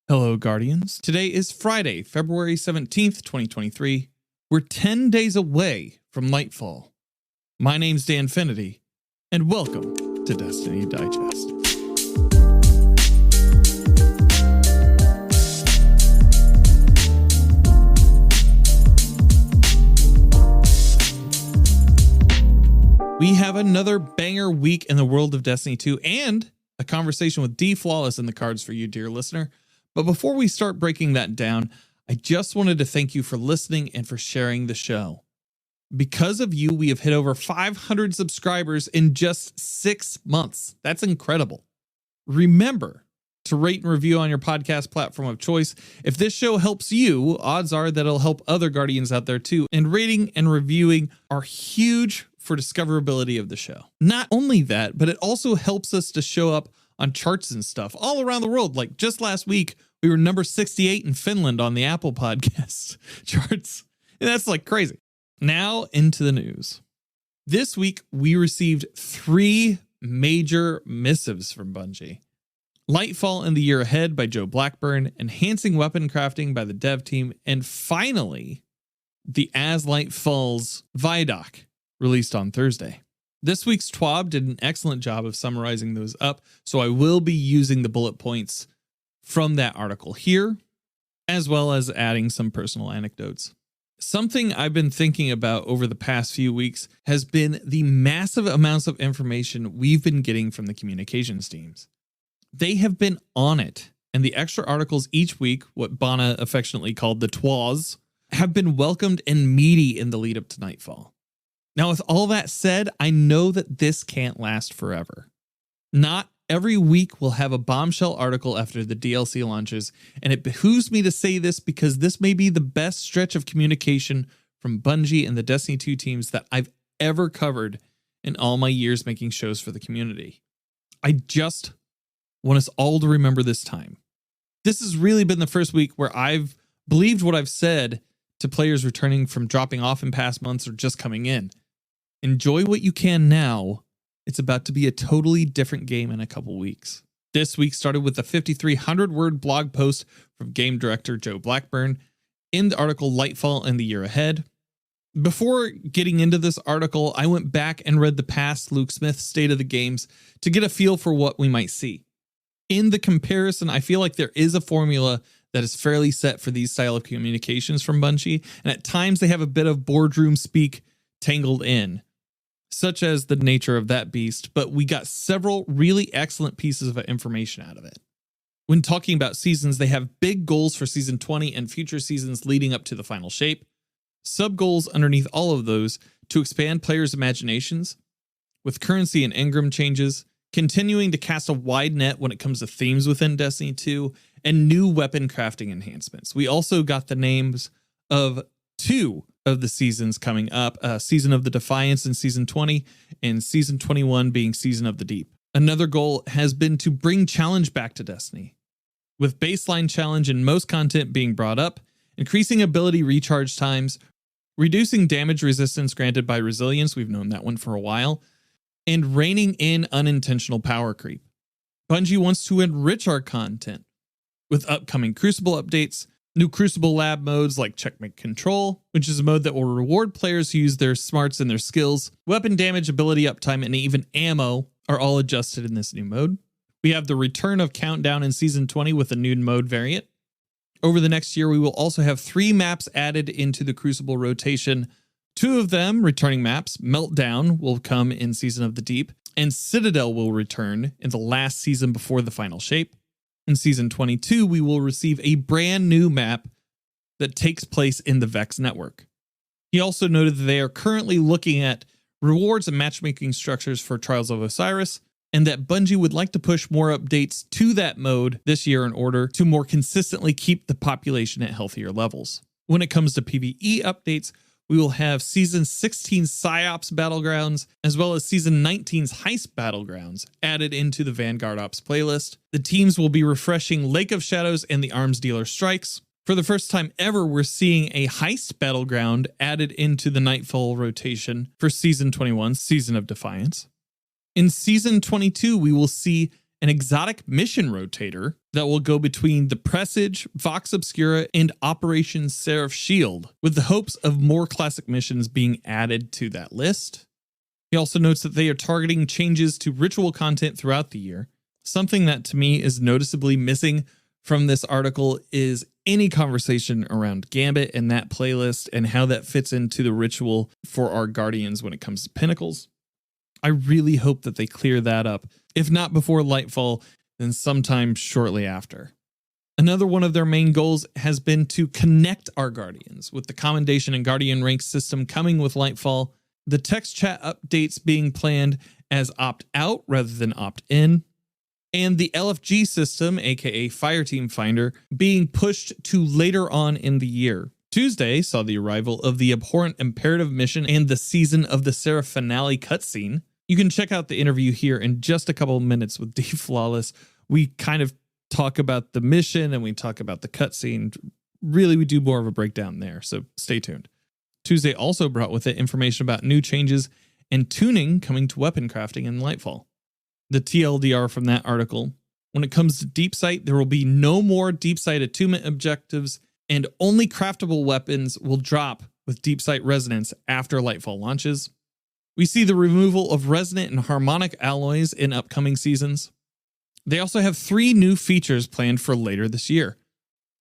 Hello, Guardians. Today is Friday, February 17th, 2023. We're 10 days away from Lightfall. My name's DanFinity, and welcome to Destiny Digest. We have another banger week in the world of Destiny 2 and a conversation with DFlawless in the cards for you, dear listener. But before we start breaking that down, I just wanted to thank you for listening and for sharing the show. Because of you, we have hit over 500 subscribers in just 6 months. That's incredible. Remember to rate and review on your podcast platform of choice. If this show helps you, odds are that it'll help other Guardians out there too. And rating and reviewing are huge for discoverability of the show. Not only that, but it also helps us to show up on charts and stuff all around the world. Like just last week, we were number 68 in Finland on the Apple Podcast charts. And that's like crazy. Now into the news. This week, we received 3 major missives from Bungie. Lightfall in the Year Ahead by Joe Blackburn, Enhancing Weapon Crafting by the dev team, and finally, the As Light Falls Vidoc, released on Thursday. This week's TWAB did an excellent job of summarizing those up, so I will be using the bullet points from that article here, as well as adding some personal anecdotes. Something I've been thinking about over the past few weeks has been the massive amounts of information we've been getting from the communications teams. They have been on it, and the extra articles each week, what Bana affectionately called the TWAs, have been welcomed and meaty in the lead up to Nightfall. Now, with all that said, I know that this can't last forever. Not every week we'll have a bombshell article after the DLC launches, and it behooves me to say this because this may be the best stretch of communication from Bungie and the Destiny 2 teams that I've ever covered in all my years making shows for the community. I just want us all to remember this time. This has really been the first week where I've believed what I've said to players returning from dropping off in past months or just coming in. Enjoy what you can now. It's about to be a totally different game in a couple weeks. This week started with a 5,300-word blog post from game director Joe Blackburn in the article Lightfall in the Year Ahead. Before getting into this article, I went back and read the past Luke Smith State of the Games to get a feel for what we might see. In the comparison, I feel like there is a formula that is fairly set for these style of communications from Bungie, and at times they have a bit of boardroom speak tangled in, such as the nature of that beast, but we got several really excellent pieces of information out of it. When talking about seasons, they have big goals for Season 20 and future seasons leading up to the final shape, sub-goals underneath all of those to expand players' imaginations, with currency and engram changes, continuing to cast a wide net when it comes to themes within Destiny 2, and new weapon crafting enhancements. We also got the names of 2 of the seasons coming up, Season of the Defiance in Season 20, and Season 21 being Season of the Deep. Another goal has been to bring challenge back to Destiny, with baseline challenge in most content being brought up, increasing ability recharge times, reducing damage resistance granted by resilience, we've known that one for a while, and reining in unintentional power creep. Bungie wants to enrich our content with upcoming Crucible updates, new Crucible lab modes like Checkmate Control, which is a mode that will reward players who use their smarts and their skills. Weapon damage, ability uptime, and even ammo are all adjusted in this new mode. We have the return of Countdown in Season 20 with a new mode variant. Over the next year, we will also have 3 maps added into the Crucible rotation. 2 of them, returning maps, Meltdown will come in Season of the Deep, and Citadel will return in the last season before the final shape. In Season 22, we will receive a brand new map that takes place in the Vex network. He also noted that they are currently looking at rewards and matchmaking structures for Trials of Osiris, and that Bungie would like to push more updates to that mode this year in order to more consistently keep the population at healthier levels. When it comes to PvE updates, we will have Season 16's PsyOps Battlegrounds, as well as Season 19's Heist Battlegrounds, added into the Vanguard Ops playlist. The teams will be refreshing Lake of Shadows and the Arms Dealer Strikes. For the first time ever, we're seeing a Heist Battleground added into the Nightfall rotation for Season 21, Season of Defiance. In Season 22, we will see an exotic mission rotator that will go between the Presage, Vox Obscura, and Operation Seraph Shield, with the hopes of more classic missions being added to that list. He also notes that they are targeting changes to ritual content throughout the year. Something that to me is noticeably missing from this article is any conversation around Gambit and that playlist and how that fits into the ritual for our Guardians when it comes to Pinnacles. I really hope that they clear that up. If not before Lightfall, then sometime shortly after. Another one of their main goals has been to connect our Guardians, with the Commendation and Guardian rank system coming with Lightfall, the text chat updates being planned as opt-out rather than opt-in, and the LFG system, aka Fireteam Finder, being pushed to later on in the year. Tuesday saw the arrival of the Abhorrent Imperative mission and the Season of the Seraph finale cutscene. You can check out the interview here in just a couple of minutes with DFlawless. We kind of talk about the mission and we talk about the cutscene. Really, we do more of a breakdown there, so stay tuned. Tuesday also brought with it information about new changes and tuning coming to weapon crafting in Lightfall. The TLDR from that article: when it comes to deep sight, there will be no more deep sight attunement objectives, and only craftable weapons will drop with deep sight resonance after Lightfall launches. We see the removal of resonant and harmonic alloys in upcoming seasons. They also have 3 new features planned for later this year.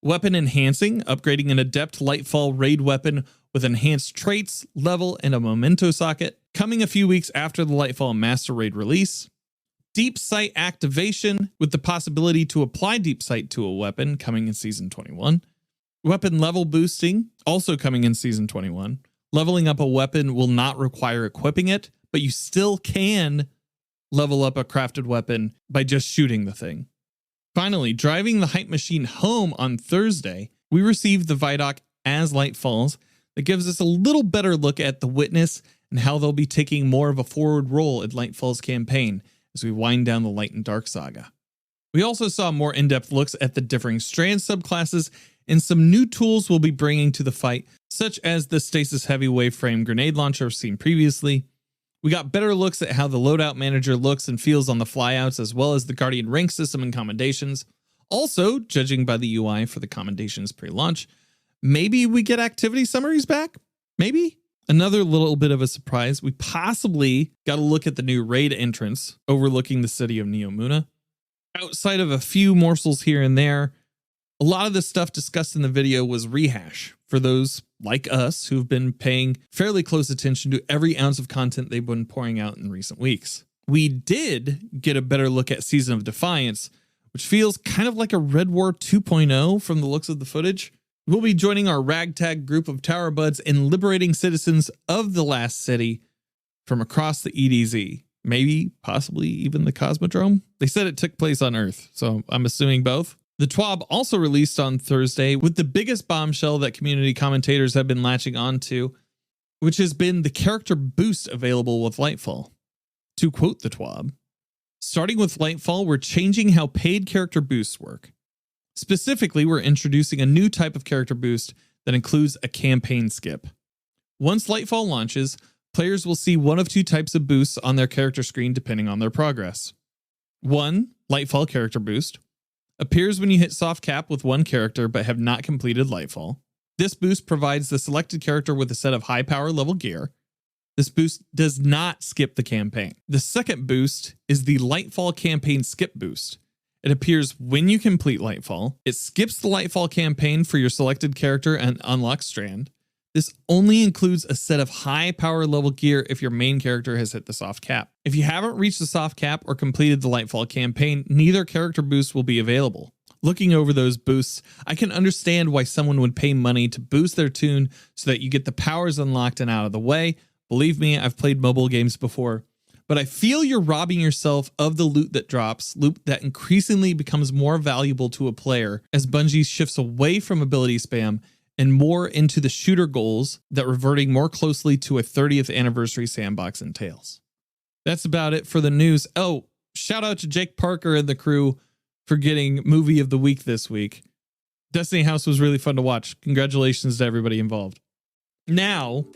Weapon enhancing, upgrading an adept Lightfall raid weapon with enhanced traits, level, and a memento socket, coming a few weeks after the Lightfall Master Raid release. Deep Sight activation, with the possibility to apply Deep Sight to a weapon, coming in Season 21. Weapon level boosting, also coming in Season 21. Leveling up a weapon will not require equipping it, but you still can level up a crafted weapon by just shooting the thing. Finally, driving the hype machine home on Thursday, we received the Vidoc as Light Falls that gives us a little better look at the Witness and how they'll be taking more of a forward role in Lightfall's campaign as we wind down the Light and Dark saga. We also saw more in-depth looks at the differing strand subclasses and some new tools we'll be bringing to the fight, such as the Stasis Heavy Waveframe grenade launcher seen previously. We got better looks at how the loadout manager looks and feels on the flyouts, as well as the Guardian rank system and commendations. Also, judging by the UI for the commendations pre-launch, maybe we get activity summaries back? Maybe? Another little bit of a surprise, we possibly got a look at the new raid entrance overlooking the city of Neomuna. Outside of a few morsels here and there, a lot of the stuff discussed in the video was rehash for those like us who've been paying fairly close attention to every ounce of content they've been pouring out in recent weeks. We did get a better look at Season of Defiance, which feels kind of like a Red War 2.0 from the looks of the footage. We'll be joining our ragtag group of Tower Buds and liberating citizens of the last city from across the EDZ. Maybe, possibly even the Cosmodrome. They said it took place on Earth, so I'm assuming both. The TWAB also released on Thursday with the biggest bombshell that community commentators have been latching onto, which has been the character boost available with Lightfall. To quote the TWAB, "Starting with Lightfall, we're changing how paid character boosts work. Specifically, we're introducing a new type of character boost that includes a campaign skip. Once Lightfall launches, players will see one of 2 types of boosts on their character screen depending on their progress. 1, Lightfall character boost, appears when you hit soft cap with one character but have not completed Lightfall. This boost provides the selected character with a set of high power level gear. This boost does not skip the campaign. The second boost is the Lightfall campaign skip boost. It appears when you complete Lightfall. It skips the Lightfall campaign for your selected character and unlocks Strand. This only includes a set of high power level gear if your main character has hit the soft cap. If you haven't reached the soft cap or completed the Lightfall campaign, neither character boost will be available. Looking over those boosts, I can understand why someone would pay money to boost their tune so that you get the powers unlocked and out of the way. Believe me, I've played mobile games before. But I feel you're robbing yourself of the loot that drops, loot that increasingly becomes more valuable to a player as Bungie shifts away from ability spam and more into the shooter goals that reverting more closely to a 30th anniversary sandbox entails." That's about it for the news. Oh, shout out to Jake Parker and the crew for getting Movie of the Week this week. Destiny House was really fun to watch. Congratulations to everybody involved. Now,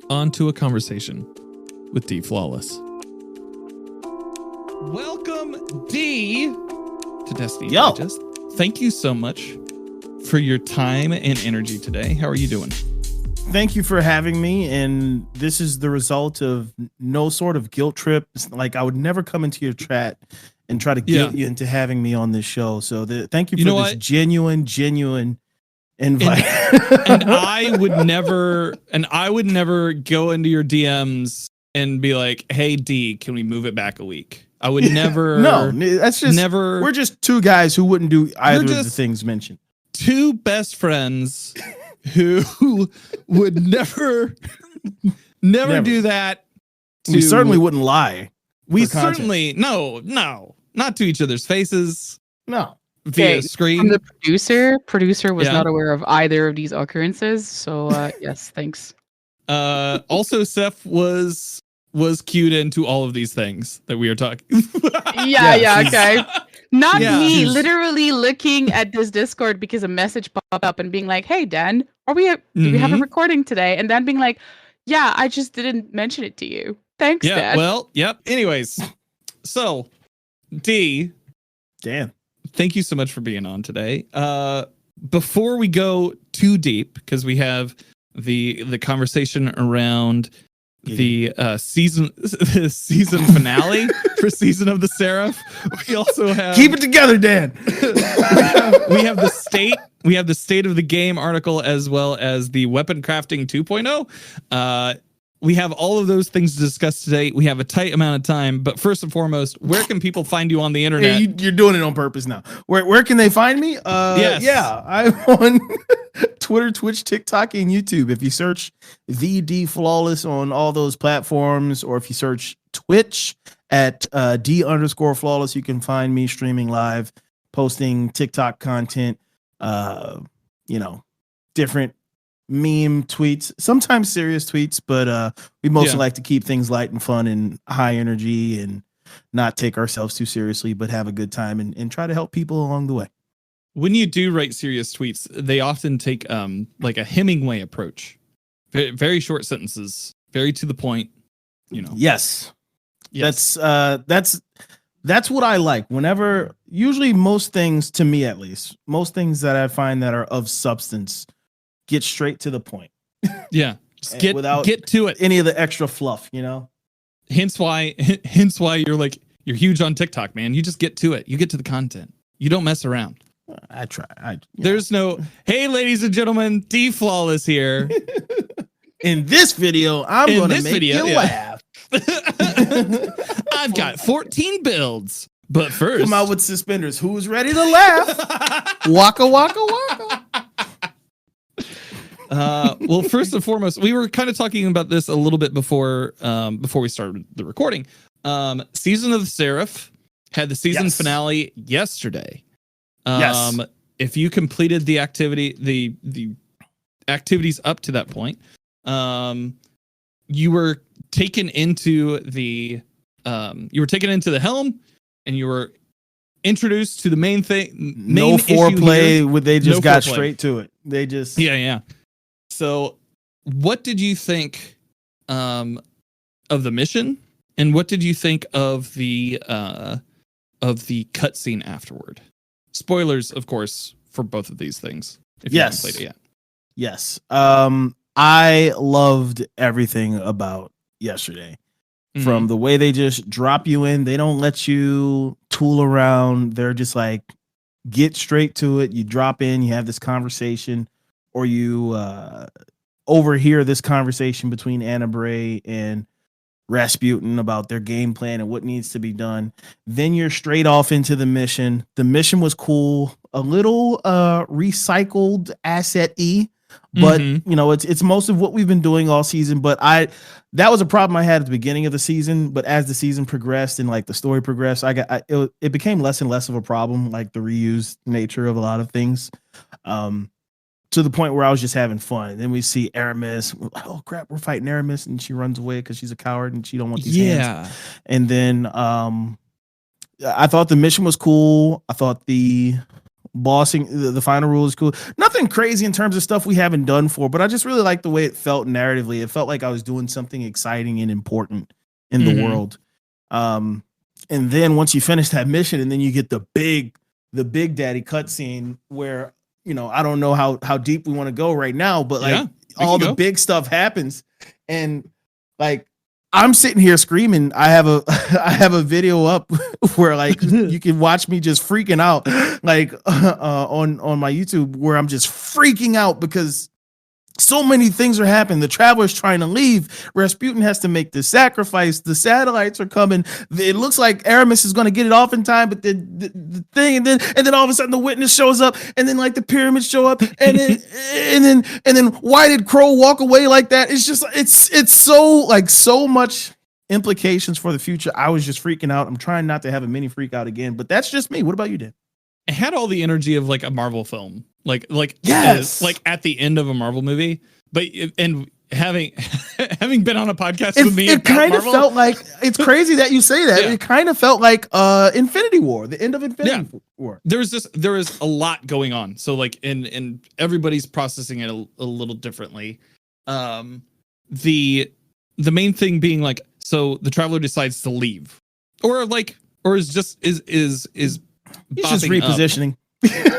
on to a conversation with DFlawless. Welcome, D, to Destiny Yo. Digest. Thank you so much for your time and energy today. How are you doing? Thank you for having me. And this is the result of no sort of guilt trip. It's like I would never come into your chat and try to guilt you into having me on this show. So thank you for this genuine invite. And I would never go into your DMs and be like, "Hey D, can we move it back a week?" I would never. No, that's just never. We're just two guys who wouldn't do either of the things mentioned. Two best friends who would never do that. We certainly wouldn't lie. We certainly not to each other's faces. No. Via screen. From the producer was not aware of either of these occurrences. So yes, thanks. Also, Seth was cued into all of these things that we are talking. Okay. Not me literally looking at this Discord because a message popped up and being like, "Hey Dan, do we have a recording today?" And then being like, "Yeah, I just didn't mention it to you. Thanks, Dad." Well, yep. Anyways, so D, Dan, thank you so much for being on today. Before we go too deep, because we have the conversation around the season finale for Season of the Seraph. We also have keep it together, Dan. we have the state of the game article, as well as the weapon crafting 2.0. We have all of those things to discuss today. We have a tight amount of time, but first and foremost, where can people find you on the internet? Yeah, you're doing it on purpose now. Where can they find me? Yes. Yeah, I'm on Twitter, Twitch, TikTok, and YouTube. If you search the DFlawless on all those platforms, or if you search Twitch at D_flawless, you can find me streaming live, posting TikTok content, different meme tweets, sometimes serious tweets, but we mostly like to keep things light and fun and high energy and not take ourselves too seriously, but have a good time and try to help people along the way. When you do write serious tweets, they often take like a Hemingway approach. Very, very short sentences, very to the point, Yes. That's what I like. Usually most things, to me at least, most things that I find that are of substance get straight to the point. Yeah. Just get to it. Any of the extra fluff, Hence why you're huge on TikTok, man. You just get to it. You get to the content. You don't mess around. I try. There's no, "Hey, ladies and gentlemen, DFlawless here." In this video, I'm going to make you laugh. I've got 14 builds, but first, come out with suspenders. Who's ready to laugh? Waka waka waka. Well, first and foremost, we were kind of talking about this a little bit before we started the recording. Season of the Seraph had the season finale yesterday. If you completed the activities up to that point, you were taken into the helm, and you were introduced to the main thing. No foreplay. They just got straight to it. They just So, what did you think of the mission, and what did you think of the cutscene afterward? Spoilers, of course, for both of these things. If you haven't played it yet. Yes. I loved everything about yesterday. From the way they just drop you in, they don't let you tool around. They're just like, get straight to it. You drop in, you have this conversation, or you overhear this conversation between Anna Bray and Rasputin about their game plan and what needs to be done. Then you're straight off into the mission. The mission was cool, a little recycled asset-y, but it's most of what we've been doing all season. But that was a problem I had at the beginning of the season, but as the season progressed and like the story progressed, it became less and less of a problem, like the reused nature of a lot of things. To the point where I was just having fun. And then we see Aramis. Oh crap, we're fighting Aramis, and she runs away because she's a coward and she don't want these hands. And then I thought the mission was cool. I thought the bossing, the final rule is cool. Nothing crazy in terms of stuff we haven't done for, but I just really liked the way it felt narratively. It felt like I was doing something exciting and important in the world. And then once you finish that mission, and then you get the big daddy cutscene where, you know, I don't know how deep we want to go right now, but like all the big stuff happens. And like, I'm sitting here screaming. I have a video up where like you can watch me just freaking out, like on my YouTube, where I'm just freaking out because so many things are happening. The traveler's trying to leave. Rasputin has to make the sacrifice. The satellites are coming. It looks like Aramis is going to get it off in time, but the thing, and then all of a sudden the witness shows up, and then like the pyramids show up, and then why did Crow walk away like that? It's just it's so like so much implications for the future. I was just freaking out. I'm trying not to have a mini freak out again, but that's just me. What about you, Dan? It had all the energy of like a Marvel film, like yes, like at the end of a Marvel movie. But and having been on a podcast with me, it kind of felt like, it's crazy that you say that. Yeah. It kind of felt like Infinity War, the end of Infinity War. There is a lot going on. So like, and everybody's processing it a little differently. The main thing being like, so the traveler decides to leave, or is just He's just repositioning.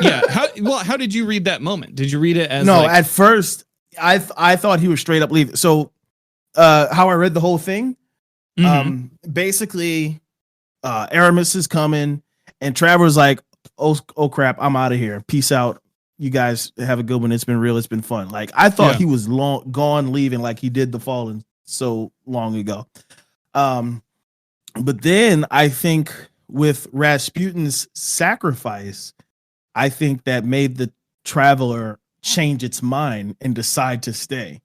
Yeah. How did you read that moment? Did you read it as no? Like, at first, I thought he was straight up leaving. So, how I read the whole thing, basically, Aramis is coming, and Traveler's like, "Oh crap, I'm out of here. Peace out. You guys have a good one. It's been real. It's been fun." Like I thought he was gone, leaving, like he did the Fallen so long ago. But then I think with Rasputin's sacrifice, I think that made the traveler change its mind and decide to stay.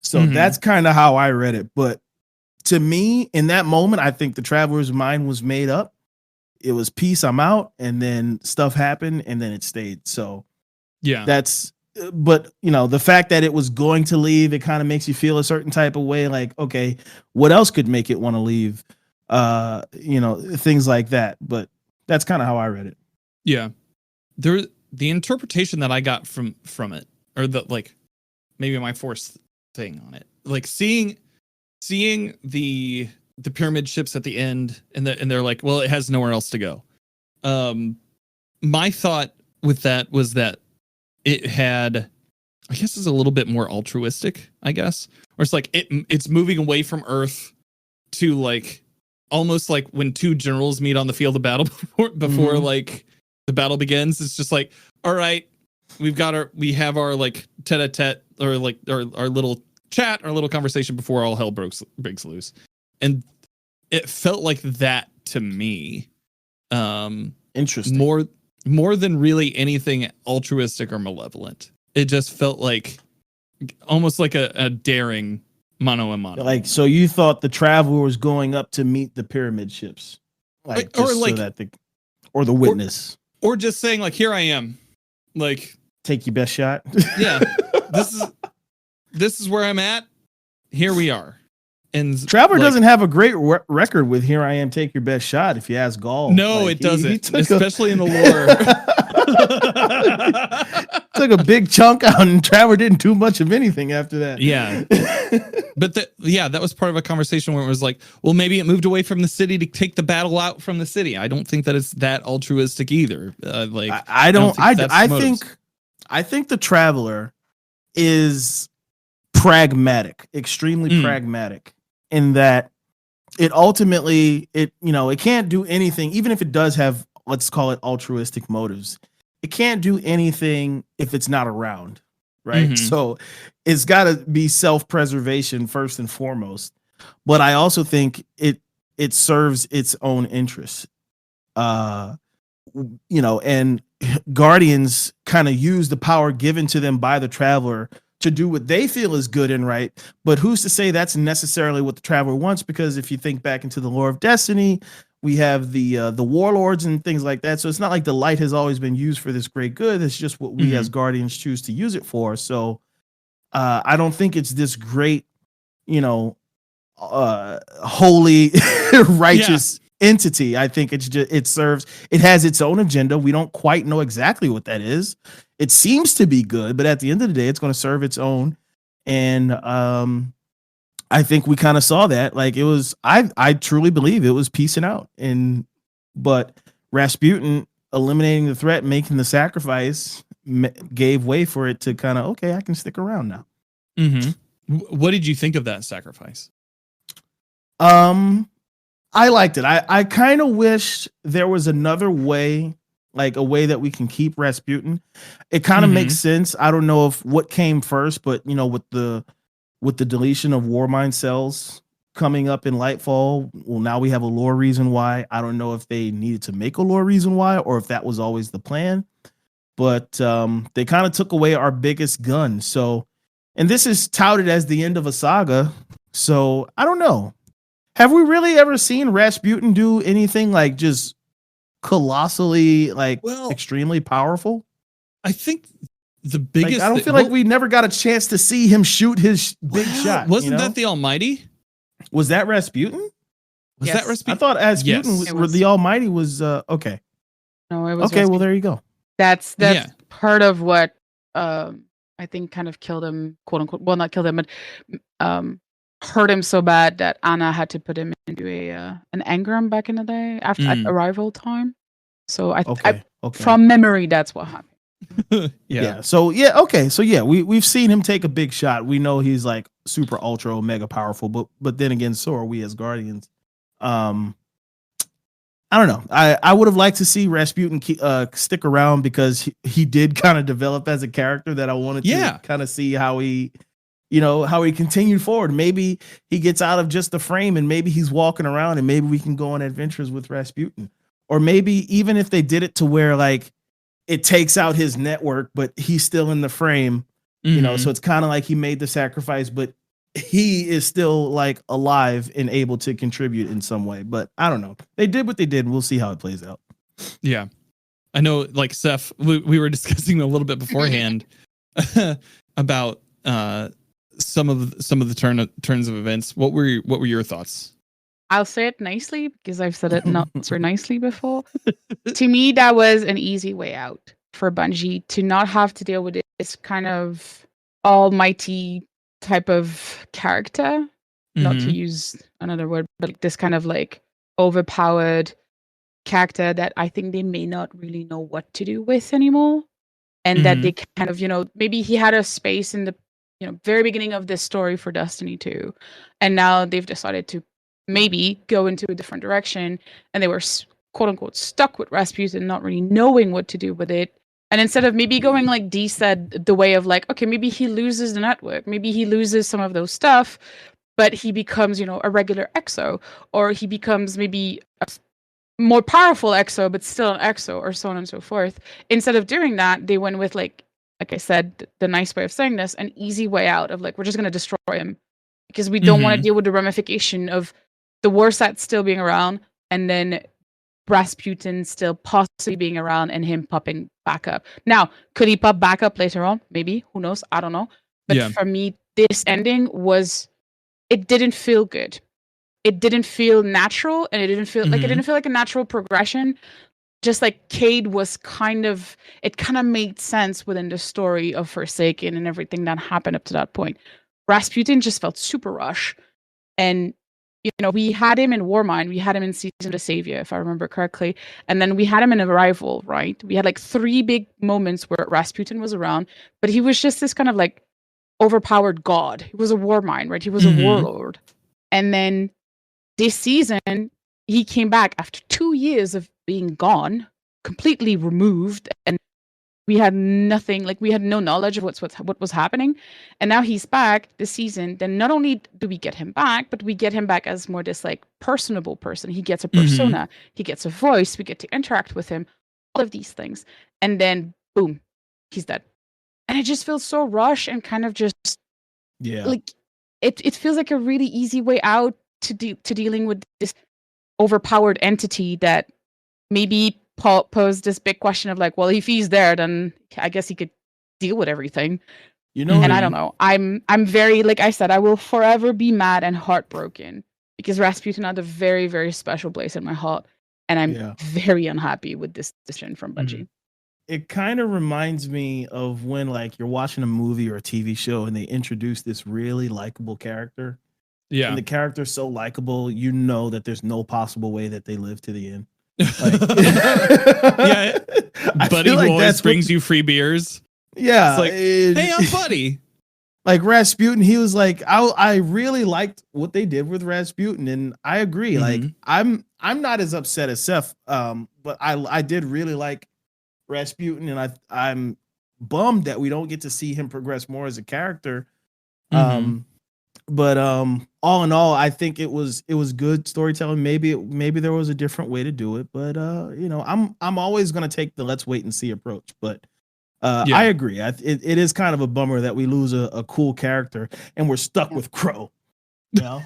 So that's kind of how I read it. But to me, in that moment, I think the traveler's mind was made up. It was peace, I'm out, and then stuff happened, and then it stayed. So yeah, but you know, the fact that it was going to leave, it kind of makes you feel a certain type of way, like, okay, what else could make it want to leave? You know, things like that. But that's kind of how I read it. Yeah. The interpretation that I got from it, or the like maybe my fourth thing on it, like seeing the pyramid ships at the end, and they're like, well, it has nowhere else to go. My thought with that was that it had, I guess, is a little bit more altruistic, I guess, or it's like it's moving away from Earth to like almost like when two generals meet on the field of battle before like the battle begins. It's just like, all right, we have our like tete-a-tete, or like our little chat, our little conversation before all hell breaks loose. And it felt like that to me. Interesting. More than really anything altruistic or malevolent. It just felt like almost like a daring mano a mano. Like, so you thought the traveler was going up to meet the pyramid ships, like, or like, so that or the witness, or just saying like, here I am, like, take your best shot. Yeah, this is where I'm at. Here we are. And Traveler doesn't have a great record with "Here I am, take your best shot." If you ask Gaul, no, like, it doesn't, especially in the lore. Took a big chunk out, and Traveler didn't do much of anything after that. Yeah, but that was part of a conversation where it was like, well, maybe it moved away from the city to take the battle out from the city. I don't think that it's that altruistic either. Like, I think the Traveler is pragmatic, extremely pragmatic. In that it ultimately, it can't do anything, even if it does have, let's call it, altruistic motives. It can't do anything if it's not around, right? So it's got to be self-preservation first and foremost. But I also think it serves its own interests. And Guardians kind of use the power given to them by the Traveler to do what they feel is good and right. But who's to say that's necessarily what the Traveler wants? Because if you think back into the lore of Destiny, we have the warlords and things like that. So it's not like the light has always been used for this great good. It's just what we as Guardians choose to use it for. So I don't think it's this great, holy, righteous entity. I think it has its own agenda. We don't quite know exactly what that is. It seems to be good, but at the end of the day, it's going to serve its own. And I I think we kind of saw that. Like it was, I truly believe it was peacing out. But Rasputin eliminating the threat, making the sacrifice, gave way for it to kind of, okay, I can stick around now. Mm-hmm. What did you think of that sacrifice? I liked it. I kind of wished there was another way, like a way that we can keep Rasputin. It kind of makes sense. I don't know if what came first, but you know, with the deletion of Warmind cells coming up in Lightfall, well, now we have a lore reason why. I don't know if they needed to make a lore reason why or if that was always the plan. But they kind of took away our biggest gun. So, and this is touted as the end of a saga. So I don't know. Have we really ever seen Rasputin do anything like just colossally, like extremely powerful? I think the biggest. I don't feel like we never got a chance to see him shoot his big shot. Wasn't that the Almighty? Was that Rasputin? Was that Rasputin? I thought Rasputin was the Almighty was okay. No, it was okay. Rasputin. Well, there you go. That's part of what I think kind of killed him, quote unquote. Well, not killed him, but hurt him so bad that Anna had to put him into an engram back in the day after at arrival time. So I from memory, that's what happened. Yeah. So okay. So we've seen him take a big shot. We know he's like super ultra mega powerful, but then again, so are we as Guardians. I don't know. I would have liked to see Rasputin stick around because he did kind of develop as a character that I wanted to kind of see how he continued forward. Maybe he gets out of just the frame and maybe he's walking around and maybe we can go on adventures with Rasputin. Or maybe even if they did it to where like it takes out his network, but he's still in the frame, you know, so it's kind of like he made the sacrifice, but he is still like alive and able to contribute in some way. But I don't know. They did what they did. We'll see how it plays out. Yeah. I know, like Seth, we were discussing a little bit beforehand about some of the turns of events. What were your thoughts? I'll say it nicely because I've said it not so nicely before. To me, that was an easy way out for Bungie to not have to deal with this kind of almighty type of character, not to use another word, but like this kind of like overpowered character that I think they may not really know what to do with anymore. And that they kind of, maybe he had a space in the very beginning of this story for Destiny 2. And now they've decided to maybe go into a different direction. And they were quote unquote stuck with Rasputin, not really knowing what to do with it. And instead of maybe going like Dee said, the way of like, okay, maybe he loses the network, maybe he loses some of those stuff, but he becomes, a regular EXO, or he becomes maybe a more powerful EXO, but still an EXO, or so on and so forth. Instead of doing that, they went with like I said, the nice way of saying this, an easy way out of like, we're just going to destroy him because we don't want to deal with the ramification of the Warsat still being around and then Rasputin still possibly being around and him popping back up. Now, could he pop back up later on? Maybe. Who knows? I don't know. But for me, this ending it didn't feel good. It didn't feel natural, and it didn't feel like a natural progression. Just like Cade was it kind of made sense within the story of Forsaken and everything that happened up to that point. Rasputin just felt super rush. And we had him in Warmind, we had him in Season of the Savior, if I remember correctly. And then we had him in Arrival, right? We had like 3 big moments where Rasputin was around, but he was just this kind of like overpowered god. He was a Warmind, right? He was a warlord. And then this season, he came back after 2 years of being gone, completely removed, and we had nothing, like we had no knowledge of what was happening. And now he's back this season. Then not only do we get him back, but we get him back as more this like personable person. He gets a persona, he gets a voice, we get to interact with him, all of these things. And then boom, he's dead. And it just feels so rushed and kind of just like it feels like a really easy way out to dealing with this overpowered entity that maybe posed this big question of like, well, if he's there, then I guess he could deal with everything. And I don't know. I'm very, like I said, I will forever be mad and heartbroken because Rasputin had a very, very special place in my heart, and I'm very unhappy with this decision from Bungie. It kind of reminds me of when like you're watching a movie or a TV show and they introduce this really likable character. Yeah. And the character's so likable, you know that there's no possible way that they live to the end. Like, yeah. Buddy who always brings you free beers. Yeah. It's like, hey, I'm Buddy. Like Rasputin, he was like, I really liked what they did with Rasputin, and I agree. Like, I'm not as upset as Seth, but I did really like Rasputin, and I'm bummed that we don't get to see him progress more as a character. But all in all, I think it was good storytelling. Maybe there was a different way to do it, but you know, I'm always gonna take the let's wait and see approach. But I agree. It is kind of a bummer that we lose a cool character and we're stuck with Crow. You know?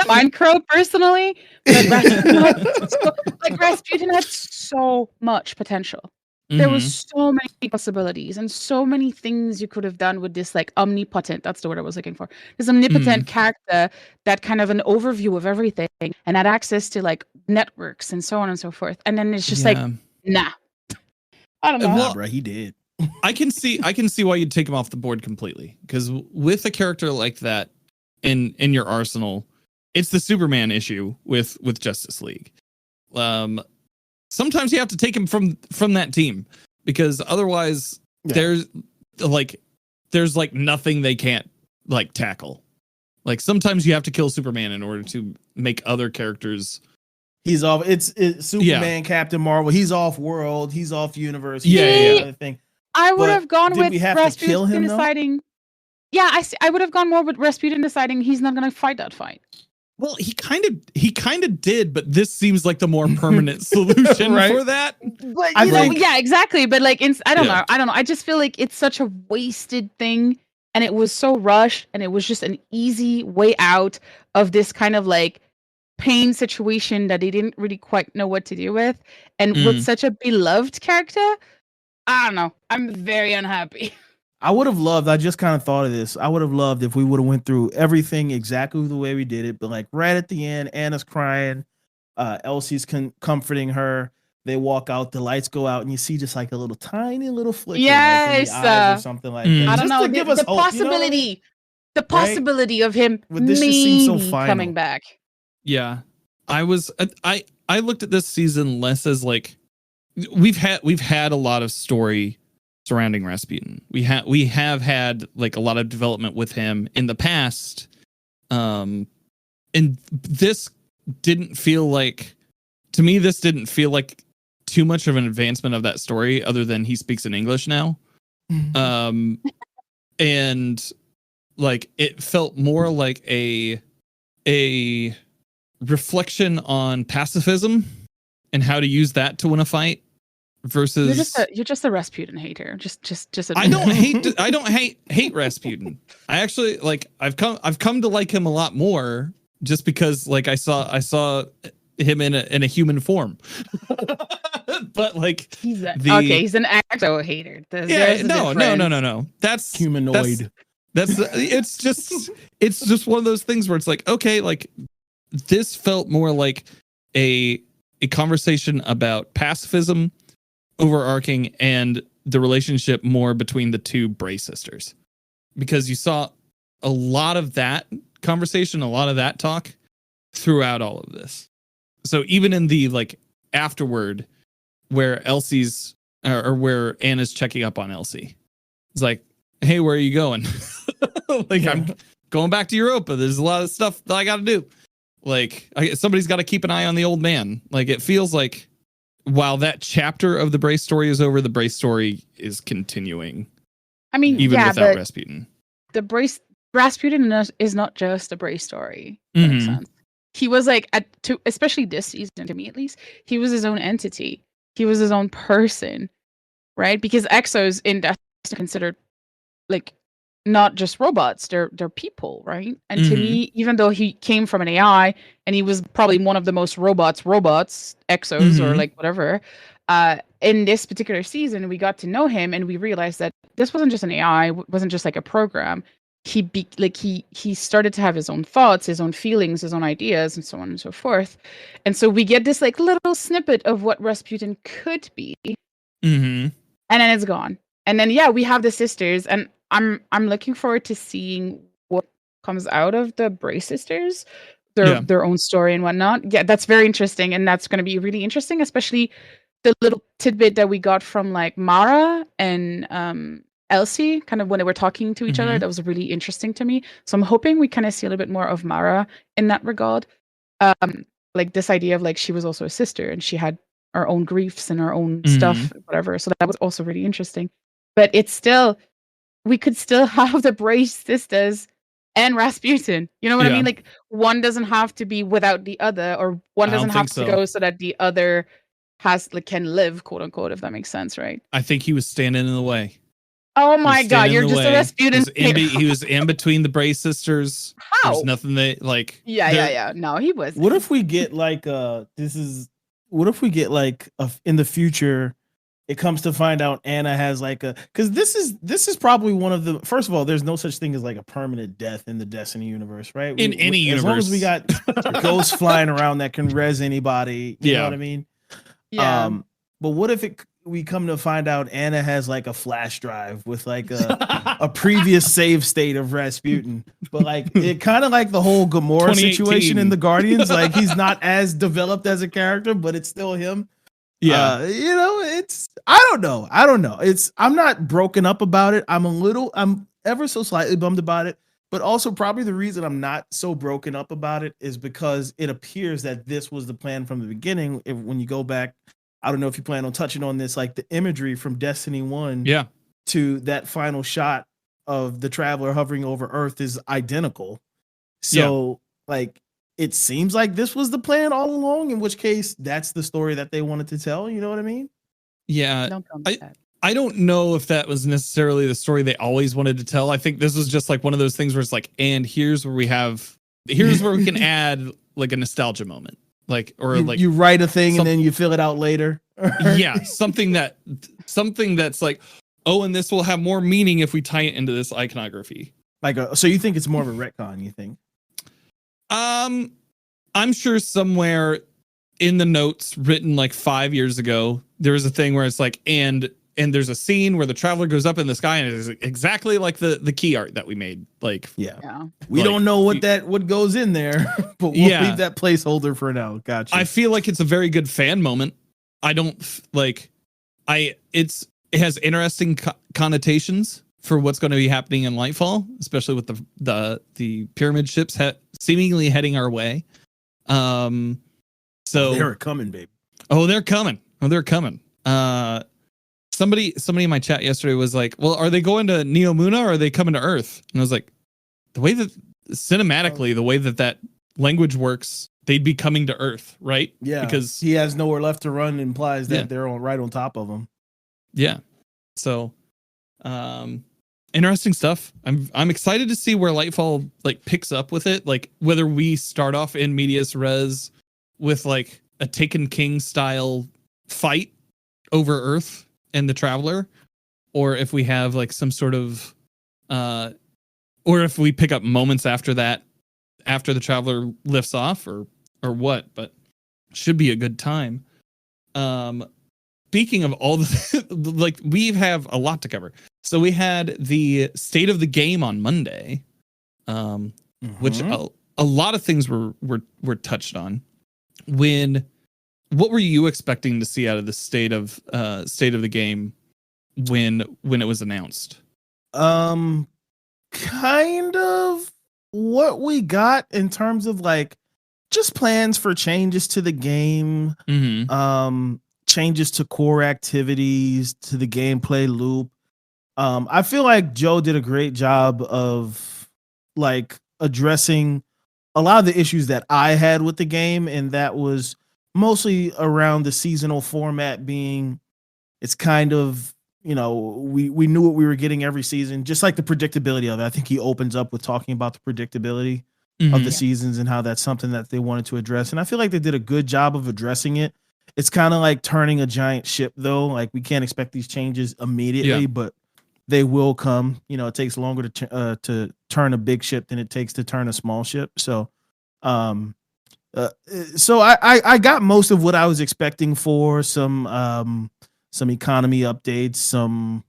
Mind Crow personally, but Rasputin had so much potential. There was so many possibilities and so many things you could have done with this, like, omnipotent, that's the word I was looking for. This omnipotent character that kind of an overview of everything and had access to like networks and so on and so forth. And then it's just like, nah. I don't know. Nah, bro, he did. I can see why you'd take him off the board completely. Because with a character like that in your arsenal, it's the Superman issue with Justice League. Sometimes you have to take him from that team, because otherwise there's nothing they can't like tackle. Like, sometimes you have to kill Superman in order to make other characters. He's off. It's Superman, Captain Marvel. He's off world. He's off universe. Thing. I would have gone with Rasputin deciding. Yeah, I would have gone more with Rasputin deciding he's not going to fight that fight. Well, he kind of did, but this seems like the more permanent solution for that. But yeah, exactly. But like, I don't know. I just feel like it's such a wasted thing, and it was so rushed, and it was just an easy way out of this kind of like pain situation that they didn't really quite know what to do with, and with such a beloved character. I don't know. I'm very unhappy. I would have loved, I just kind of thought of this. I would have loved if we would have went through everything exactly the way we did it. But like right at the end, Anna's crying. Elsie's comforting her. They walk out, the lights go out, and you see just like a little tiny little flicker like in the eyes or something like that. I don't know. Give us the hope, possibility, you know? The possibility of him maybe coming back. Yeah. I looked at this season less as like, we've had a lot of story surrounding Rasputin. We have had like a lot of development with him in the past. And this didn't feel like too much of an advancement of that story, other than he speaks in English now. And like, it felt more like a reflection on pacifism and how to use that to win a fight. Versus, you're just a Rasputin hater. Just. I don't hate Rasputin. I actually like. I've come to like him a lot more, just because like I saw him in a human form. But like he's an acto hater. No. That's humanoid. That's it's just one of those things where it's like, okay, like this felt more like a conversation about pacifism overarching, and the relationship more between the two Bray sisters, because you saw a lot of that conversation, a lot of that talk throughout all of this. So even in the like afterward, where Elsie's or where Anna's checking up on Elsie, it's like, hey, where are you going? Like, I'm going back to Europa. There's a lot of stuff that I got to do. Like, somebody's got to keep an eye on the old man. Like, it feels like while that chapter of the Bray story is over, the Bray story is continuing. I mean, even without Rasputin. The Rasputin is not just a Bray story. That makes sense. He was like, especially this season, to me at least, he was his own entity. He was his own person, right? Because Exos in Destiny are considered like not just robots, they're people, right? And to me, even though he came from an AI and he was probably one of the most robots, Exos or like whatever, in this particular season, we got to know him and we realized that this wasn't just an AI, wasn't just like a program. He started to have his own thoughts, his own feelings, his own ideas, and so on and so forth. And so we get this like little snippet of what Rasputin could be, and then it's gone. And then we have the sisters, and I'm looking forward to seeing what comes out of the Bray sisters, their own story and whatnot. Yeah, that's very interesting, and that's going to be really interesting, especially the little tidbit that we got from like Mara and Elsie, kind of when they were talking to each other. That was really interesting to me. So I'm hoping we kind of see a little bit more of Mara in that regard. Like this idea of like she was also a sister and she had her own griefs and her own stuff, whatever. So that was also really interesting. But it's still, we could still have the Bray sisters and Rasputin. You know what I mean? Like one doesn't have to be without the other, or one doesn't have to go so that the other can live, quote unquote, if that makes sense, right? I think he was standing in the way. Oh my God, you're just a Rasputin. He was in between the Bray sisters. How? There's nothing that like. Yeah. No, he was. What if we get like what if we get like in the future, it comes to find out Anna has like because this is probably one of the, first of all, there's no such thing as like a permanent death in the Destiny universe, right? In any universe. As long as we got ghosts flying around that can res anybody, you know what I mean? Yeah. But what if we come to find out Anna has like a flash drive with like a previous save state of Rasputin, but like it kind of like the whole Gamora situation in the Guardians, like he's not as developed as a character, but it's still him. Yeah, I don't know. I'm not broken up about it. I'm ever so slightly bummed about it, but also probably the reason I'm not so broken up about it is because it appears that this was the plan from the beginning. When you go back, I don't know if you plan on touching on this, like the imagery from Destiny 1 to that final shot of the Traveler hovering over Earth is identical. So like, it seems like this was the plan all along, in which case that's the story that they wanted to tell. You know what I mean? Yeah. I don't know if that was necessarily the story they always wanted to tell. I think this was just like one of those things where it's like, and here's where we can add like a nostalgia moment. Like, or you write a thing and then you fill it out later. Yeah. Something that's like, oh, and this will have more meaning if we tie it into this iconography. So you think it's more of a retcon, you think? I'm sure somewhere in the notes written like 5 years ago, there was a thing where it's like, and there's a scene where the Traveler goes up in the sky and it is exactly like the key art that we made. Like, we don't know what goes in there, but we'll leave that placeholder for now. Gotcha. I feel like it's a very good fan moment. I don't like, it has interesting connotations for what's going to be happening in Lightfall, especially with the pyramid ships seemingly heading our way. So they're coming, babe. Oh, they're coming. Somebody in my chat yesterday was like, well, are they going to Neomuna or are they coming to Earth? And I was like, the way that cinematically, the way that language works, they'd be coming to Earth, right? Yeah. Because he has nowhere left to run implies that they're right on top of him. Yeah. So, interesting stuff. I'm excited to see where Lightfall like picks up with it. Like whether we start off in medias res with like a Taken King style fight over Earth and the Traveler, or if we have like some sort of, or if we pick up moments after that, after the Traveler lifts off, or what. But should be a good time. Speaking of all the like, we have a lot to cover. So we had the state of the game on Monday, which a lot of things were touched on. What were you expecting to see out of the state of the game when it was announced? Kind of what we got in terms of like just plans for changes to the game, changes to core activities, to the gameplay loop. I feel like Joe did a great job of like addressing a lot of the issues that I had with the game, and that was mostly around the seasonal format being, it's kind of, we knew what we were getting every season, just like the predictability of it. I think he opens up with talking about the predictability of the seasons and how that's something that they wanted to address. And I feel like they did a good job of addressing it. It's kind of like turning a giant ship though. Like we can't expect these changes immediately, but they will come. It takes longer to turn a big ship than it takes to turn a small ship. So, so I got most of what I was expecting for some some economy updates, some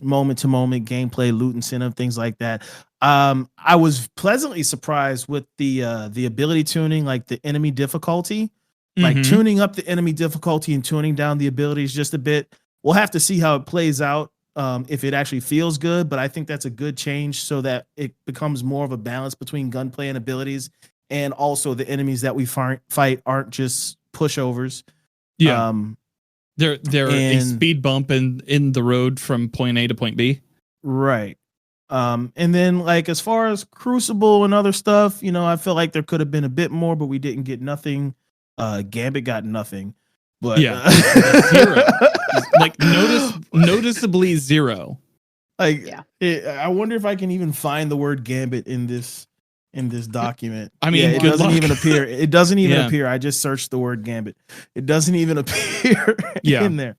moment to moment gameplay, loot incentive, things like that. I was pleasantly surprised with the ability tuning, like the enemy difficulty, like tuning up the enemy difficulty and tuning down the abilities just a bit. We'll have to see how it plays out, if it actually feels good, but I think that's a good change so that it becomes more of a balance between gunplay and abilities, and also the enemies that we fight aren't just pushovers. Yeah. They're a speed bump in the road from point A to point B. Right. And then like as far as Crucible and other stuff, you know, I feel like there could have been a bit more, but we didn't get nothing. Gambit got nothing. But yeah, zero. Like noticeably zero. Like I wonder if I can even find the word Gambit in this document. I mean, it doesn't even appear. It doesn't even appear. I just searched the word Gambit. It doesn't even appear in there.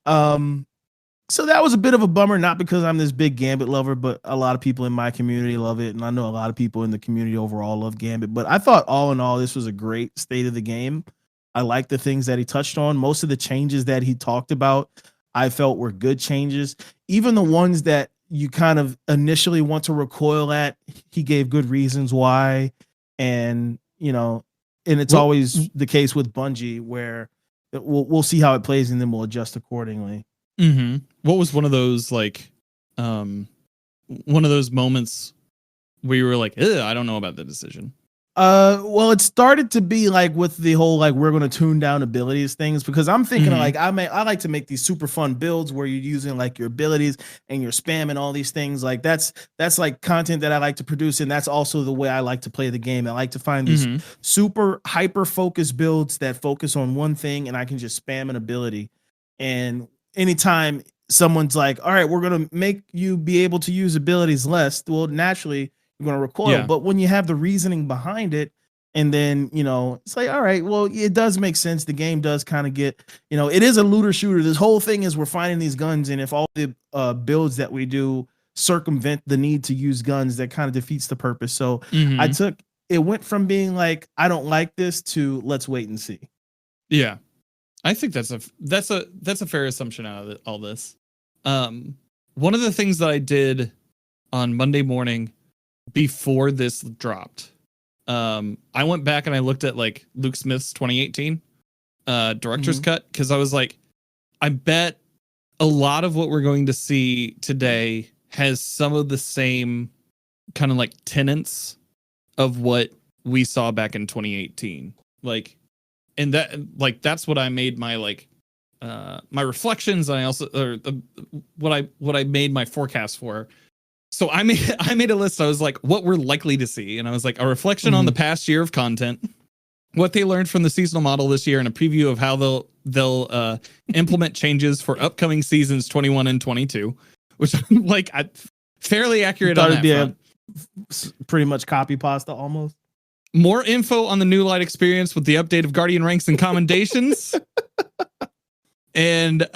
So that was a bit of a bummer, not because I'm this big Gambit lover, but a lot of people in my community love it, and I know a lot of people in the community overall love Gambit. But I thought all in all, this was a great state of the game. I like the things that he touched on. Most of the changes that he talked about, I felt were good changes. Even the ones that you kind of initially want to recoil at, he gave good reasons why. And, you know, and it's always the case with Bungie where we'll see how it plays and then we'll adjust accordingly. What was one of those like, one of those moments where you were like, I don't know about the decision? Well, it started to be like with the whole like we're going to tune down abilities things, because I'm thinking like I like to make these super fun builds where you're using like your abilities and you're spamming all these things. Like that's like content that I like to produce, and that's also the way I like to play the game. I like to find these super hyper focused builds that focus on one thing, and I can just spam an ability. And anytime someone's like, all right, we're going to make you be able to use abilities less, well, naturally you're going to recoil. But when you have the reasoning behind it, and then, you know, it's like, all right, well, it does make sense. The game does kind of get, you know, it is a looter shooter. This whole thing is we're finding these guns, and if all the builds that we do circumvent the need to use guns, that kind of defeats the purpose. So it went from being like, I don't like this, to let's wait and see. Yeah. I think that's a fair assumption out of all this. One of the things that I did on Monday morning before this dropped, I went back and I looked at like Luke Smith's 2018 director's cut, because I was like, I bet a lot of what we're going to see today has some of the same kind of like tenets of what we saw back in 2018. Like, and that, like, that's what I made my like my reflections, and I also what I made my forecast for. So I made a list. I was like, what we're likely to see, and I was like, a reflection on the past year of content, what they learned from the seasonal model this year, and a preview of how they'll implement changes for upcoming seasons 21 and 22, which I'm like, fairly accurate on that front. Pretty much copy pasta almost. More info on the new light experience with the update of Guardian ranks and commendations. And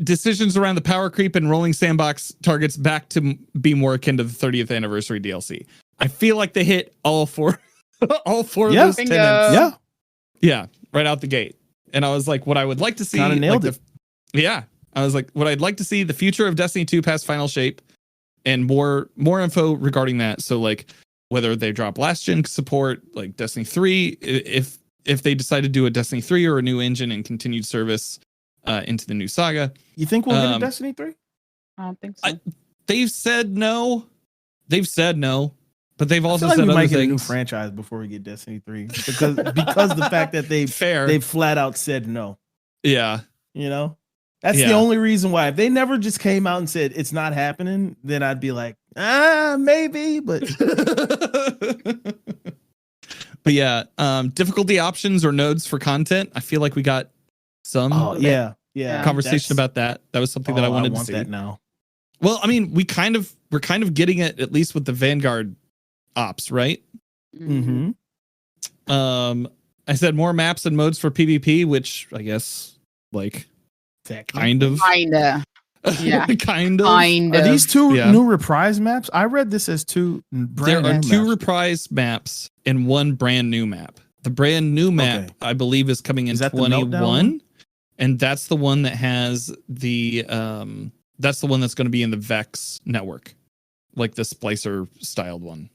decisions around the power creep and rolling sandbox targets back to be more akin to the 30th anniversary DLC. I feel like they hit all four of those tenets. Yeah, right out the gate. And I was like, what I would like to see, kind of nailed it. I was like, what I'd like to see, the future of Destiny 2 past final shape, and more info regarding that. So like whether they drop last gen support, like Destiny 3, if they decide to do a Destiny 3 or a new engine and continued service into the new saga. You think we'll get a Destiny 3? I don't think so. They've said no, but they've also said we might other get things. a new franchise before we get Destiny 3, because the fact that they've flat out said no. Yeah, you know, that's the only reason why. If they never just came out and said it's not happening, then I'd be like, maybe, but but yeah, difficulty options or nodes for content. I feel like we got some conversation about that. That was something that I wanted to see. That now. Well, I mean, we're kind of getting it, at least with the Vanguard ops, right? I said more maps and modes for PvP, which I guess like kind of. Yeah. kind of. Are these two new reprise maps? I read this as two brand new maps. There are two reprise maps and one brand new map. The brand new map, I believe, is coming in 21. and that's the one that has the that's the one that's going to be in the Vex network, like the splicer styled one.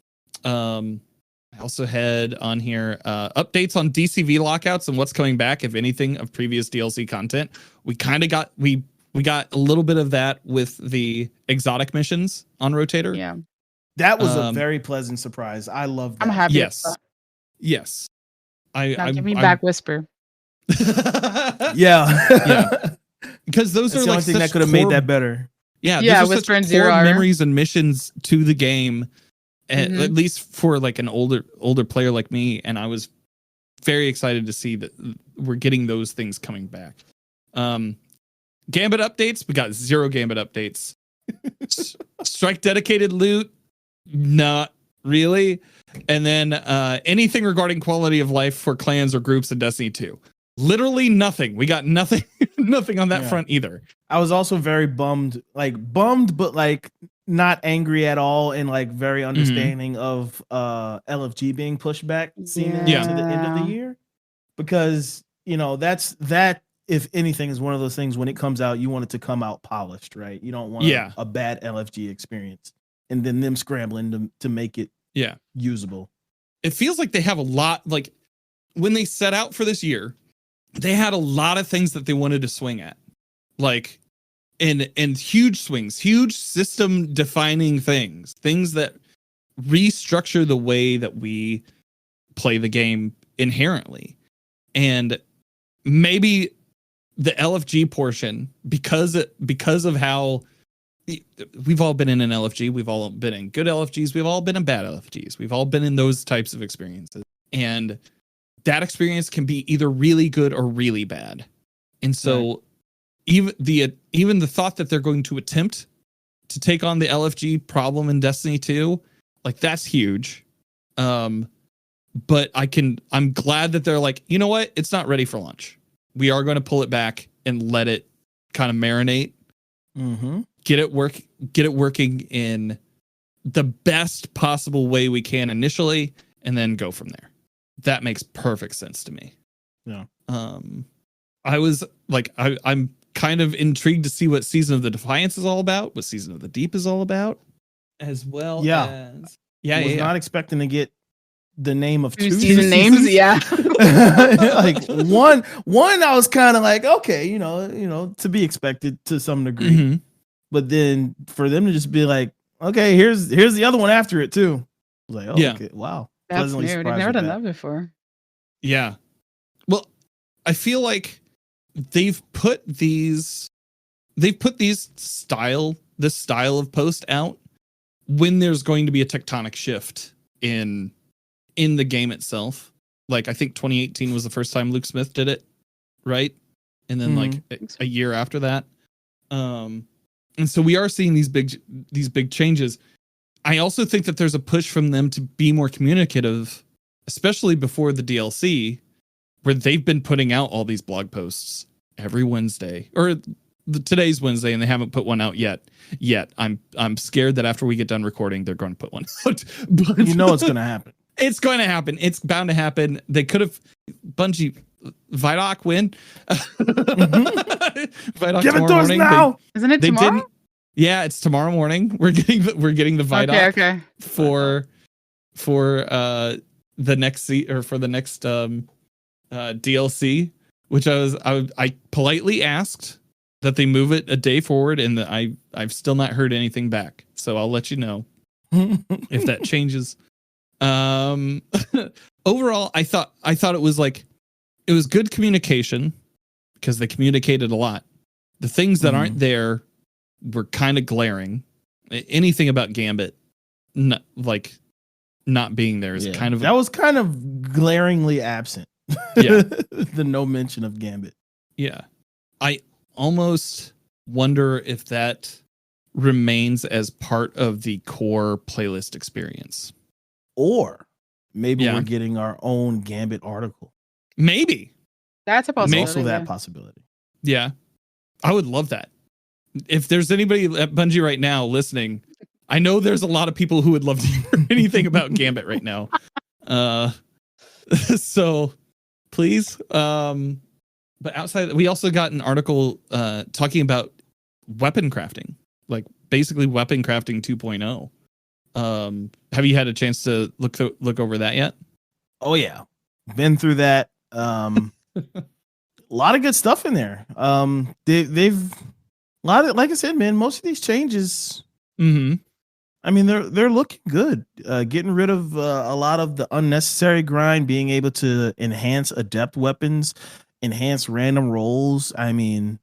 I also had on here updates on DCV lockouts and what's coming back, if anything, of previous DLC content. We kind of got we got a little bit of that with the exotic missions on Rotator. Yeah, that was a very pleasant surprise. I love that. I'm happy. Yes, yes. Give me back Whisper. Yeah, because those That's are the like only thing that could have made that better. Yeah, yeah, those are Whisper and such Zero core are. memories and missions to the game. At least for like an older player like me, and I was very excited to see that we're getting those things coming back. Gambit updates, we got 0 Gambit updates. Strike dedicated loot, not really. And then anything regarding quality of life for clans or groups in Destiny 2. Literally nothing. We got nothing on that front either. I was also very bummed, but like not angry at all, and like very understanding of LFG being pushed back to the end of the year, because that, if anything, is one of those things when it comes out, you want it to come out polished, right? You don't want a bad LFG experience and then them scrambling to make it usable. It feels like they have a lot, like when they set out for this year, they had a lot of things that they wanted to swing at, like and huge swings, huge system defining things that restructure the way that we play the game inherently. And maybe the LFG portion, because of how we've all been in an LFG, we've all been in good LFGs, we've all been in bad LFGs, we've all been in those types of experiences, and that experience can be either really good or really bad. And so even the thought that they're going to attempt to take on the LFG problem in Destiny 2, like, that's huge. But I'm glad that they're like, you know what? It's not ready for launch. We are going to pull it back and let it kind of marinate. Get it working in the best possible way we can initially, and then go from there. That makes perfect sense to me. Yeah. I was like, I'm kind of intrigued to see what Season of the Defiance is all about, what Season of the Deep is all about, as well as I was not expecting to get the name of two season names. Yeah. Like one I was kind of like, okay, to be expected to some degree. But then for them to just be like, okay, here's the other one after it too. I was like, okay, wow. That's new. They've never done that before. Yeah. Well, I feel like they've put this style of post out when there's going to be a tectonic shift in the game itself. Like, I think 2018 was the first time Luke Smith did it, right? And then like a year after that. And so we are seeing these big changes. I also think that there's a push from them to be more communicative, especially before the DLC, where they've been putting out all these blog posts every Wednesday, or today's Wednesday, and they haven't put one out yet. I'm scared that after we get done recording, they're going to put one out. But it's going to happen. It's going to happen. It's bound to happen. They could have Bungie Vidoc win. Vidoc, give it to us now. Isn't it tomorrow? Yeah, it's tomorrow morning. We're getting the Vidoc for the next for the next DLC, which I politely asked that they move it a day forward, and I've still not heard anything back. So I'll let you know if that changes. Overall, I thought it was good communication, because they communicated a lot. The things that aren't there were kind of glaring. Anything about Gambit not being there is kind of, that was kind of glaringly absent. Yeah. The no mention of Gambit. Yeah. I almost wonder if that remains as part of the core playlist experience. Or maybe we're getting our own Gambit article. Maybe. That's a possibility. Also that possibility. Yeah. I would love that. If there's anybody at Bungie right now listening, I know there's a lot of people who would love to hear anything about Gambit right now. So please But outside, we also got an article talking about weapon crafting, like basically weapon crafting 2.0. Have you had a chance to look over that yet? Oh yeah, been through that. A lot of good stuff in there. They've a lot of, like I said, man, most of these changes. Mm-hmm. I mean, they're looking good. Getting rid of a lot of the unnecessary grind, being able to enhance adept weapons, enhance random rolls. I mean,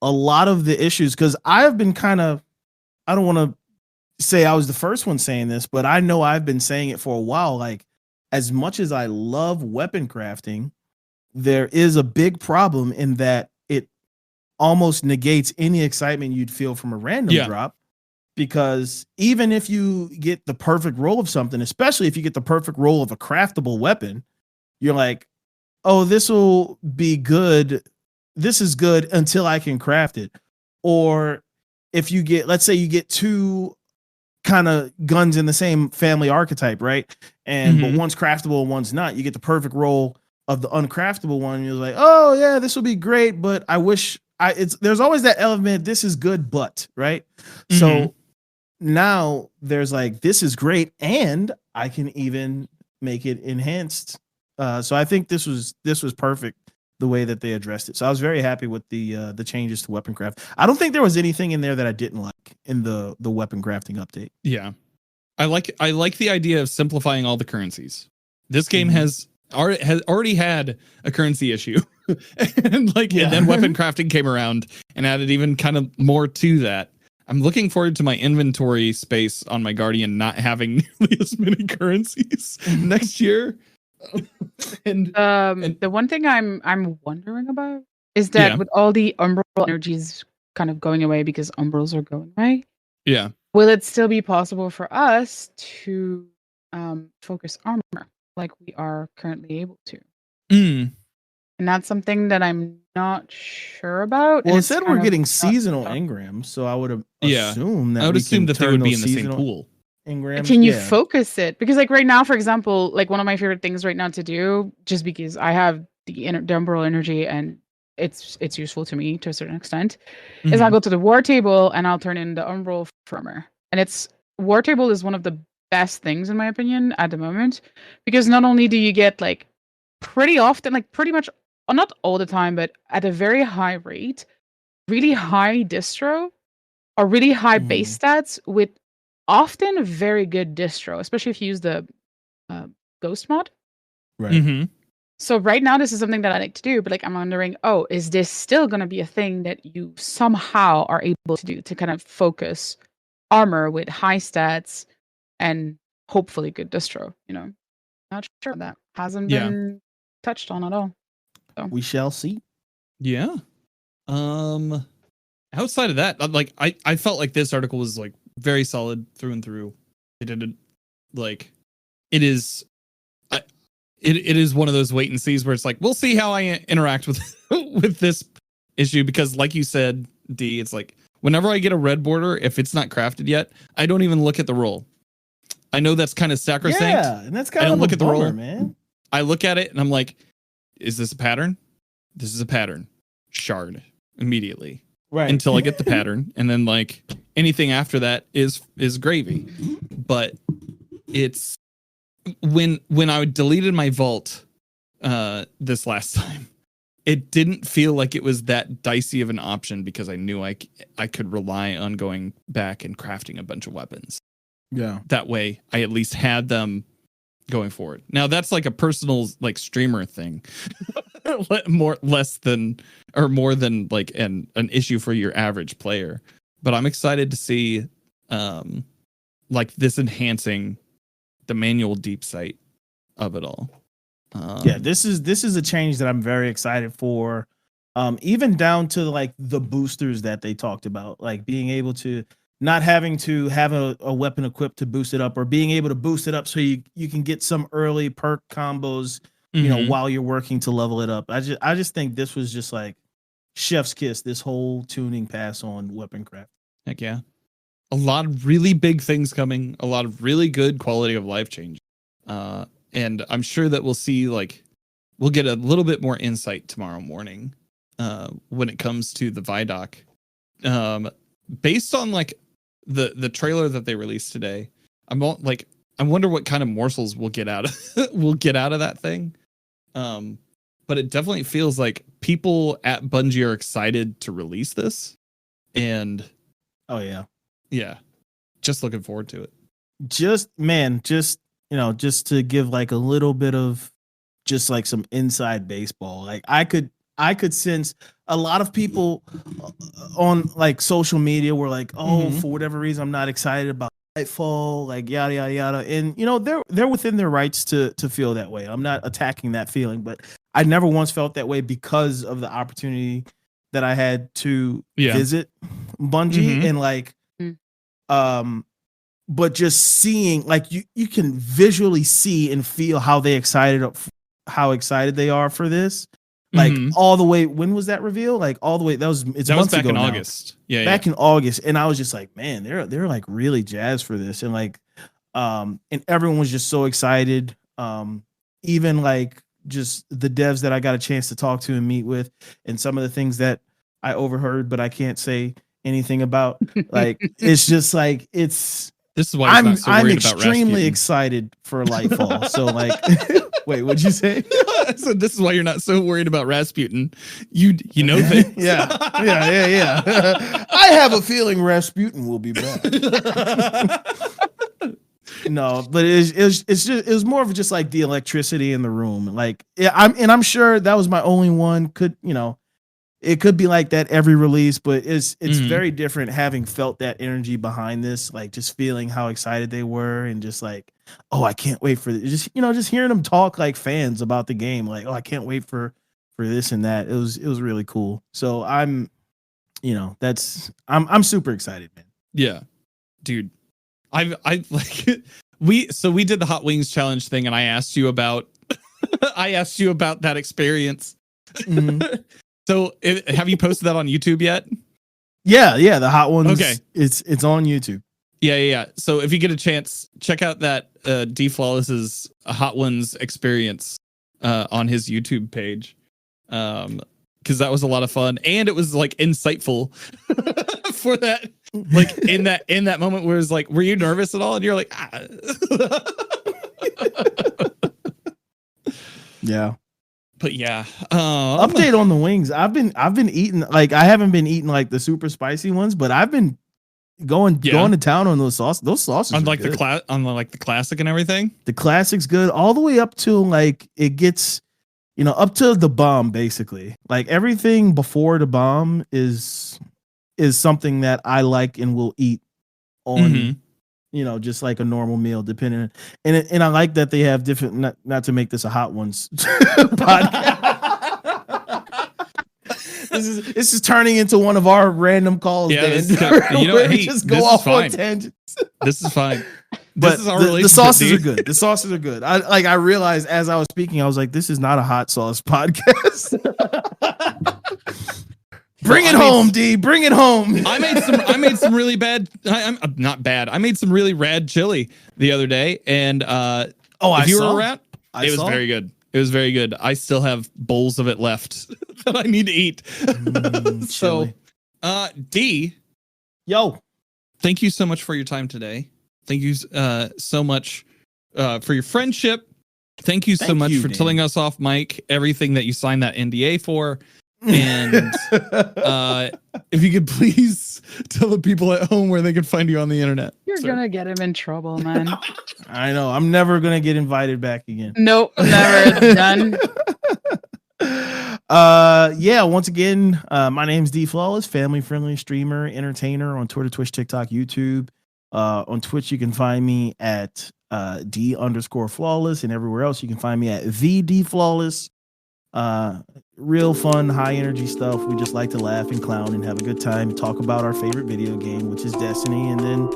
a lot of the issues, because I've been kind of, I don't want to say I was the first one saying this, but I know I've been saying it for a while. Like, as much as I love weapon crafting, there is a big problem in that it almost negates any excitement you'd feel from a random drop. Because even if you get the perfect roll of something, especially if you get the perfect roll of a craftable weapon, you're like, oh, this will be good. This is good until I can craft it. Or if you get, let's say you get two kind of guns in the same family archetype, right? And but one's craftable and one's not. You get the perfect roll of the uncraftable one. And you're like, oh yeah, this will be great, but I wish there's always that element. This is good, but right. So now there's like, this is great, and I can even make it enhanced. So I think this was perfect the way that they addressed it. So I was very happy with the changes to weapon craft. I don't think there was anything in there that I didn't like in the weapon crafting update. Yeah, I like the idea of simplifying all the currencies. This game has already had a currency issue, and then weapon crafting came around and added even kind of more to that. I'm looking forward to my inventory space on my Guardian not having nearly as many currencies next year. and the one thing I'm wondering about is that with all the umbral energies kind of going away because umbrals are going away. Yeah. Will it still be possible for us to focus armor like we are currently able to? And that's something that I'm not sure about. Well, it said we're getting seasonal engrams, so I would assume that I would assume that they would be in the same pool. Engrams. Can you focus it? Because like right now, for example, like one of my favorite things right now to do, just because I have the umbral energy and it's useful to me to a certain extent, is I'll go to the war table and I'll turn in the umbral firmer. And war table is one of the best things in my opinion at the moment, because not only do you get like pretty often, like pretty much, well, not all the time, but at a very high rate, really high distro or really high base stats with often very good distro, especially if you use the ghost mod. Right. So right now, this is something that I like to do, but like I'm wondering, oh, is this still going to be a thing that you somehow are able to do to kind of focus armor with high stats and hopefully good distro? You know, not sure that hasn't been touched on at all. So. We shall see. Yeah. Outside of that, like I felt like this article was like very solid through and through. It did like it is one of those wait and sees where it's like, we'll see how I interact with with this issue, because like you said, D, it's like whenever I get a red border, if it's not crafted yet, I don't even look at the roll. I know that's kind of sacrosanct. Yeah, and that's kind of look at the roll, man. I look at it and I'm like, is this a pattern? This is a pattern. Shard immediately. Right. Until I get the pattern, and then like anything after that is gravy. But it's when I deleted my vault this last time, it didn't feel like it was that dicey of an option, because I knew I could rely on going back and crafting a bunch of weapons. Yeah. That way I at least had them going forward. Now that's like a personal like streamer thing. more than like an issue for your average player. But I'm excited to see like this enhancing the manual deep sight of it all. This is a change that I'm very excited for. Even down to like the boosters that they talked about, like being able to not having to have a weapon equipped to boost it up, or being able to boost it up so you can get some early perk combos, you know, while you're working to level it up. I just think this was just like chef's kiss, this whole tuning pass on weapon craft. Heck yeah. A lot of really big things coming, a lot of really good quality of life change. And I'm sure that we'll get a little bit more insight tomorrow morning when it comes to the Vidoc. Based on like the trailer that they released today, I wonder what kind of morsels we'll get out of that thing. But it definitely feels like people at Bungie are excited to release this, and just looking forward to it. Just to give like a little bit of just like some inside baseball. Like I could sense a lot of people on like social media were like, for whatever reason, I'm not excited about Lightfall, like yada yada yada. And they're within their rights to feel that way. I'm not attacking that feeling, but I never once felt that way because of the opportunity that I had to visit Bungie and like but just seeing like you can visually see and feel how excited they are for this. Like all the way, when was that reveal? Like all the way, that was back in August. Back in August. And I was just like, man, they're like really jazzed for this. And like, and everyone was just so excited. Even like just the devs that I got a chance to talk to and meet with, and some of the things that I overheard, but I can't say anything about. Like, it's just like, this is why I'm extremely excited for Lightfall. So like, wait, what'd you say? So this is why you're not so worried about Rasputin. You know things. yeah. I have a feeling Rasputin will be back. No, but it was more of just like the electricity in the room. Like, I'm sure that was my only one. It could be like that every release, but it's very different having felt that energy behind this, like just feeling how excited they were and just like, oh, I can't wait for this. Just hearing them talk like fans about the game, like, oh, I can't wait for this and that. It was really cool. So I'm super excited, man. Yeah, dude. I like we did the Hot Wings challenge thing, and I asked you about that experience. Mm-hmm. So have you posted that on YouTube yet? Yeah, the Hot Ones. Okay, it's on YouTube. Yeah. So if you get a chance, check out that DFlawless's Hot Ones experience on his YouTube page, because that was a lot of fun, and it was like insightful for that. Like in that moment where it's like, were you nervous at all? And you're like, ah. Yeah. But yeah, update on the wings. I've been eating, like, I haven't been eating like the super spicy ones, but I've been going to town on those sauces. Those sauces on are like good. the classic and everything. The classic's good all the way up to like it gets, up to the bomb basically. Like everything before the bomb is something that I like and will eat on. Just like a normal meal, depending. And I like that they have different. Not to make this a Hot Ones podcast. This is turning into one of our random calls. Yeah, hey, just go off on tangents. This is fine. But the sauces are good. The sauces are good. I realized as I was speaking, I was like, this is not a hot sauce podcast. Bring it home, D. Bring it home. I made some really bad. I'm not bad. I made some really rad chili the other day, and if you were around, it was very good. It was very good. I still have bowls of it left that I need to eat. So, D, thank you so much for your time today. Thank you so much for your friendship. Thank you so much for telling us off mic everything that you signed that NDA for. And if you could please tell the people at home where they can find you on the internet. You're gonna get him in trouble, man. I know. I'm never gonna get invited back again. Nope, never. Done. Once again, my name's DFlawless, family friendly streamer, entertainer on Twitter, Twitch, TikTok, YouTube. On Twitch you can find me at D_flawless, and everywhere else you can find me at the DFlawless. Real fun, high energy stuff. We just like to laugh and clown and have a good time, talk about our favorite video game, which is Destiny, and then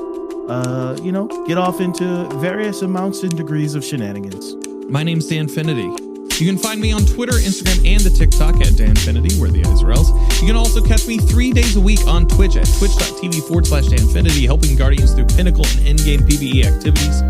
get off into various amounts and degrees of shenanigans. My name's Danfinity. You can find me on Twitter, Instagram, and the TikTok at Danfinity, where the eyes are else. You can also catch me 3 days a week on Twitch at twitch.tv/Danfinity, helping Guardians through pinnacle and endgame PvE activities.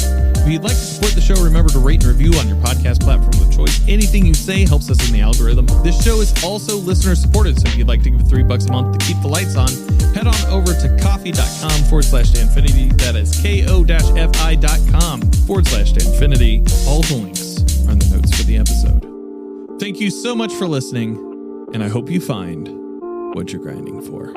If you'd like to support the show, remember to rate and review on your podcast platform of choice. Anything you say helps us in the algorithm. This show is also listener supported, so if you'd like to give $3 a month to keep the lights on, head on over to coffee.com/Danfinity. That is ko-fi.com/Danfinity. All the links are in the notes for the episode. Thank you so much for listening, and I hope you find what you're grinding for.